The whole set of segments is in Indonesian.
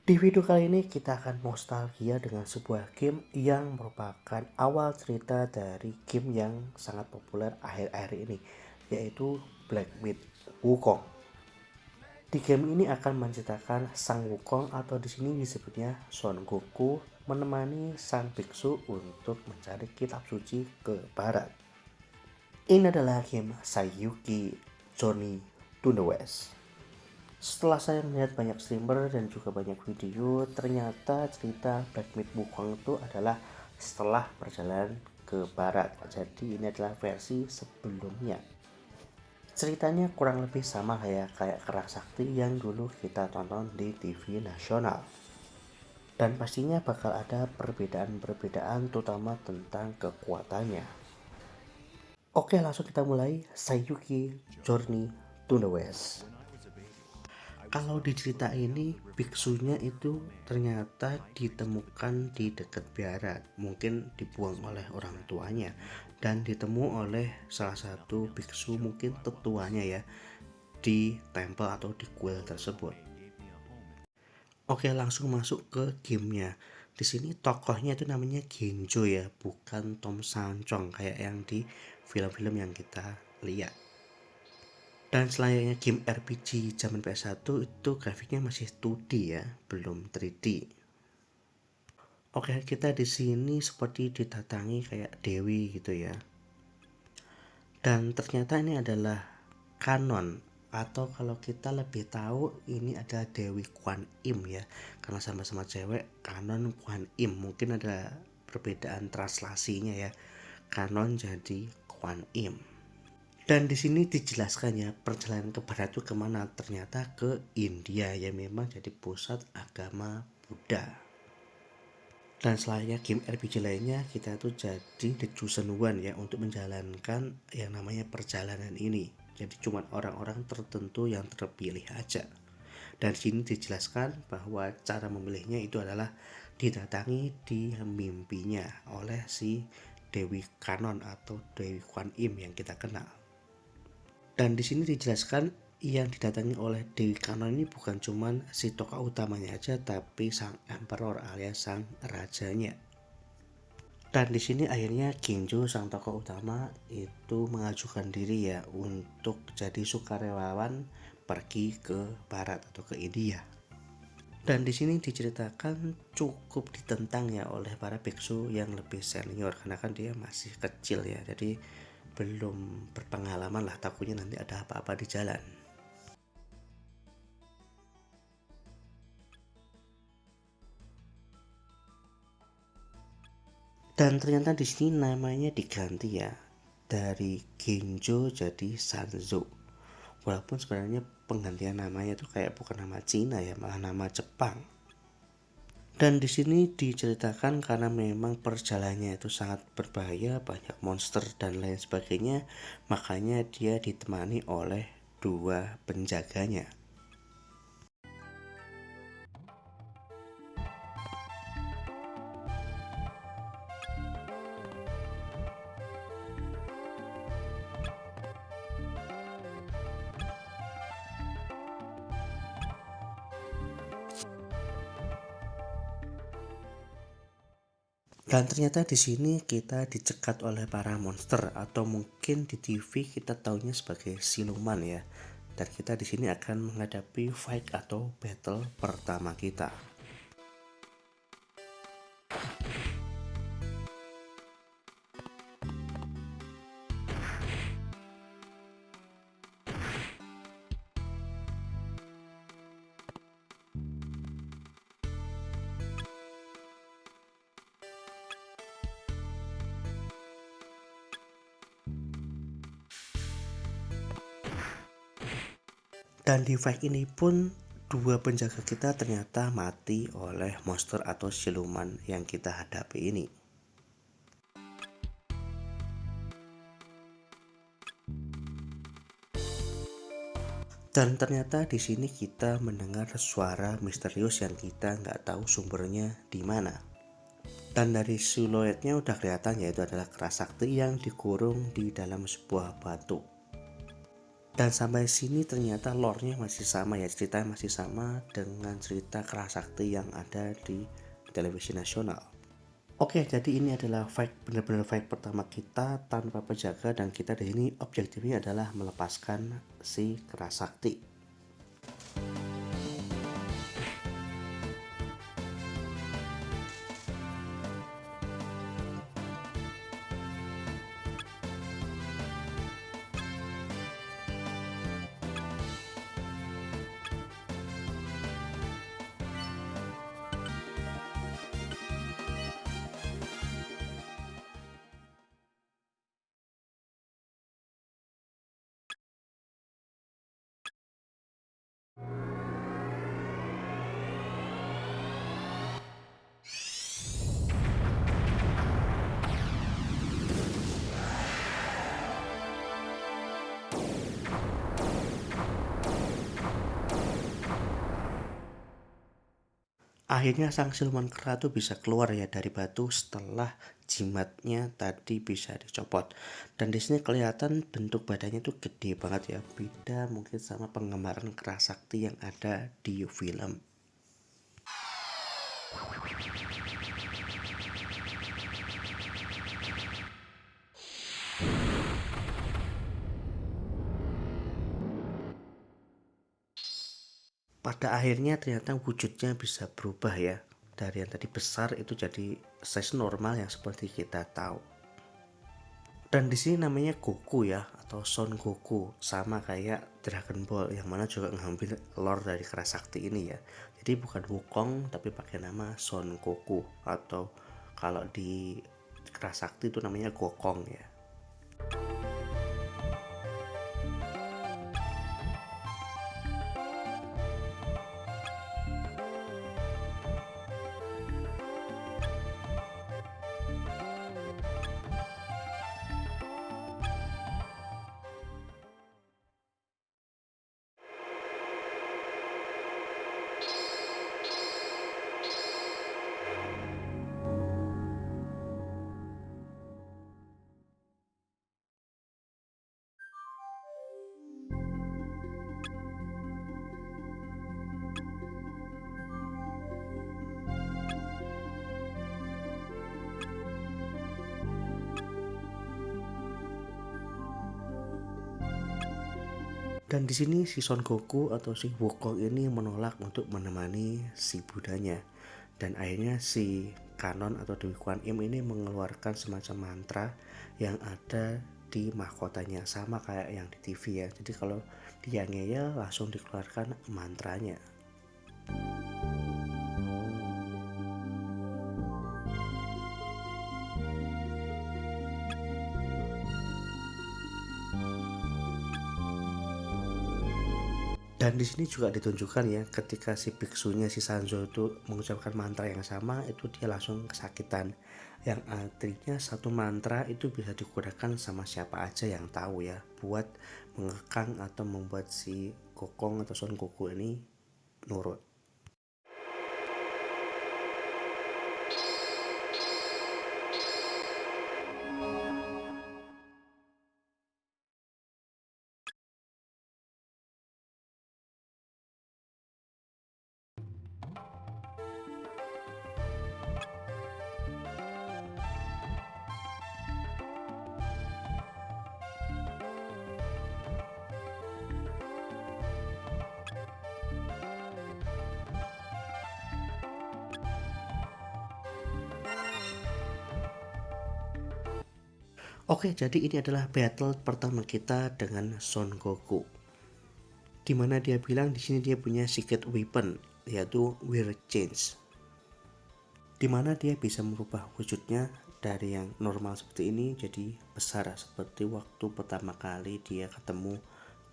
Di video kali ini kita akan nostalgia dengan sebuah game yang merupakan awal cerita dari game yang sangat populer akhir-akhir ini, yaitu Black Myth Wukong. Di game ini akan menceritakan Sang Wukong atau di sini disebutnya Son Goku menemani sang biksu untuk mencari kitab suci ke barat. Ini adalah game Saiyuki Journey to the West. Setelah saya melihat banyak streamer dan juga banyak video, ternyata cerita Black Myth Wukong itu adalah setelah perjalanan ke barat. Jadi ini adalah versi sebelumnya. Ceritanya kurang lebih sama kayak Kerak Sakti yang dulu kita tonton di TV nasional. Dan pastinya bakal ada perbedaan-perbedaan terutama tentang kekuatannya. Oke, langsung kita mulai Saiyuki Journey to the West. Kalau di cerita ini biksunya itu ternyata ditemukan di dekat barat, mungkin dibuang oleh orang tuanya dan ditemu oleh salah satu biksu mungkin tetuanya ya di tempel atau di kuil tersebut. Oke, langsung masuk ke gamenya. Di sini tokohnya itu namanya Genjo ya, bukan Tom Sanchong kayak yang di film-film yang kita lihat. Dan selayaknya game RPG zaman PS1 itu grafiknya masih 2D ya, belum 3D. Oke, kita di sini seperti didatangi kayak dewi gitu ya. Dan ternyata ini adalah kanon, atau kalau kita lebih tahu ini adalah Dewi Kwan Im ya, karena sama-sama cewek. Kanon Kwan Im, mungkin ada perbedaan translasinya ya, kanon jadi Kwan Im. Dan di sini dijelaskan ya perjalanan ke barat itu kemana, ternyata ke India ya, memang jadi pusat agama Buddha. Dan selayaknya game RPG lainnya, kita tuh jadi the chosen one ya untuk menjalankan yang namanya perjalanan ini. Jadi cuma orang-orang tertentu yang terpilih aja. Dan di sini dijelaskan bahwa cara memilihnya itu adalah didatangi di mimpinya oleh si Dewi Kanon atau Dewi Kwan Im yang kita kenal. Dan di sini dijelaskan yang didatangi oleh Dewi Kanon ini bukan cuman si tokoh utamanya aja, tapi sang emperor alias sang rajanya. Dan di sini akhirnya Genjo sang tokoh utama itu mengajukan diri ya untuk jadi sukarelawan pergi ke barat atau ke India. Dan di sini diceritakan cukup ditentang ya oleh para biksu yang lebih senior, karena kan dia masih kecil ya, jadi belum berpengalaman lah, takutnya nanti ada apa-apa di jalan. Dan ternyata di sini namanya diganti ya, dari Genjo jadi Sanzo. Walaupun sebenarnya penggantian namanya itu kayak bukan nama Cina ya, malah nama Jepang. Dan di sini diceritakan karena memang perjalanannya itu sangat berbahaya, banyak monster dan lain sebagainya, makanya dia ditemani oleh dua penjaganya. Dan ternyata di sini kita dicegat oleh para monster, atau mungkin di TV kita taunya sebagai siluman ya. Dan kita di sini akan menghadapi fight atau battle pertama kita. Dan di fight ini pun dua penjaga kita ternyata mati oleh monster atau siluman yang kita hadapi ini. Dan ternyata di sini kita mendengar suara misterius yang kita nggak tahu sumbernya di mana. Dan dari siluetnya udah kelihatan yaitu adalah Kerak Sakti yang dikurung di dalam sebuah batu. Dan sampai sini ternyata lore-nya masih sama ya, ceritanya masih sama dengan cerita Kerasakti yang ada di televisi nasional. Oke, jadi ini adalah fight, benar-benar fight pertama kita tanpa penjaga, dan kita di sini objektifnya adalah melepaskan si Kerasakti. Akhirnya sang siluman kera tuh bisa keluar ya dari batu setelah jimatnya tadi bisa dicopot. Dan di sini kelihatan bentuk badannya tuh gede banget ya, beda mungkin sama penggambaran Kerasakti yang ada di film. Pada akhirnya ternyata wujudnya bisa berubah ya, dari yang tadi besar itu jadi size normal yang seperti kita tahu. Dan di sini namanya Goku ya, atau Son Goku, sama kayak Dragon Ball yang mana juga ngambil lore dari Kerasakti ini ya. Jadi bukan Wukong tapi pakai nama Son Goku, atau kalau di Kerasakti itu namanya Gokong ya. Dan di sini si Son Goku atau si Wukong ini menolak untuk menemani si budanya. Dan akhirnya si Kanon atau Dewi Kuan Im ini mengeluarkan semacam mantra yang ada di mahkotanya, sama kayak yang di TV ya. Jadi kalau dia ngeyel langsung dikeluarkan mantranya. Dan di sini juga ditunjukkan ya, ketika si biksunya si Sanzo itu mengucapkan mantra yang sama, itu dia langsung kesakitan. Yang artinya satu mantra itu bisa digunakan sama siapa aja yang tahu ya, buat mengekang atau membuat si Gokong atau Son Goku ini nurut. Oke, jadi ini adalah battle pertama kita dengan Son Goku. Dimana dia bilang di sini dia punya secret weapon, yaitu Weird Change. Dimana dia bisa merubah wujudnya dari yang normal seperti ini jadi besar seperti waktu pertama kali dia ketemu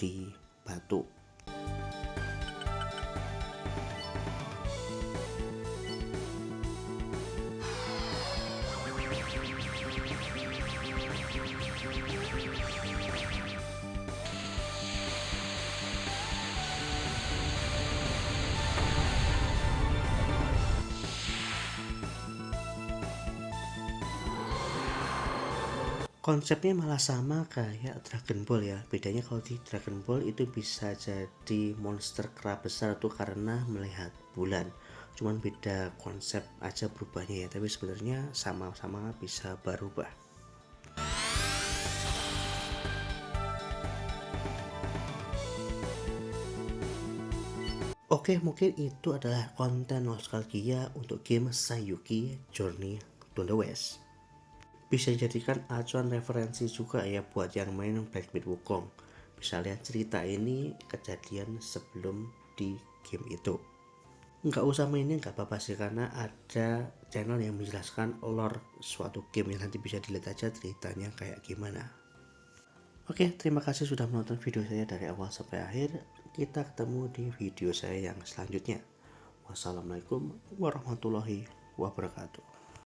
di batu. Konsepnya malah sama kayak Dragon Ball ya. Bedanya kalau di Dragon Ball itu bisa jadi monster kera besar tuh karena melihat bulan. Cuman beda konsep aja berubahnya ya, tapi sebenarnya sama-sama bisa berubah. Oke, mungkin itu adalah konten nostalgia untuk game Sayuki Journey to the West. Bisa dijadikan acuan referensi juga ya buat yang main Black Myth Wukong. Bisa lihat cerita ini kejadian sebelum di game itu. Nggak usah mainnya nggak apa-apa sih, karena ada channel yang menjelaskan lore suatu game yang nanti bisa dilihat aja ceritanya kayak gimana. Oke, terima kasih sudah menonton video saya dari awal sampai akhir. Kita ketemu di video saya yang selanjutnya. Wassalamualaikum warahmatullahi wabarakatuh.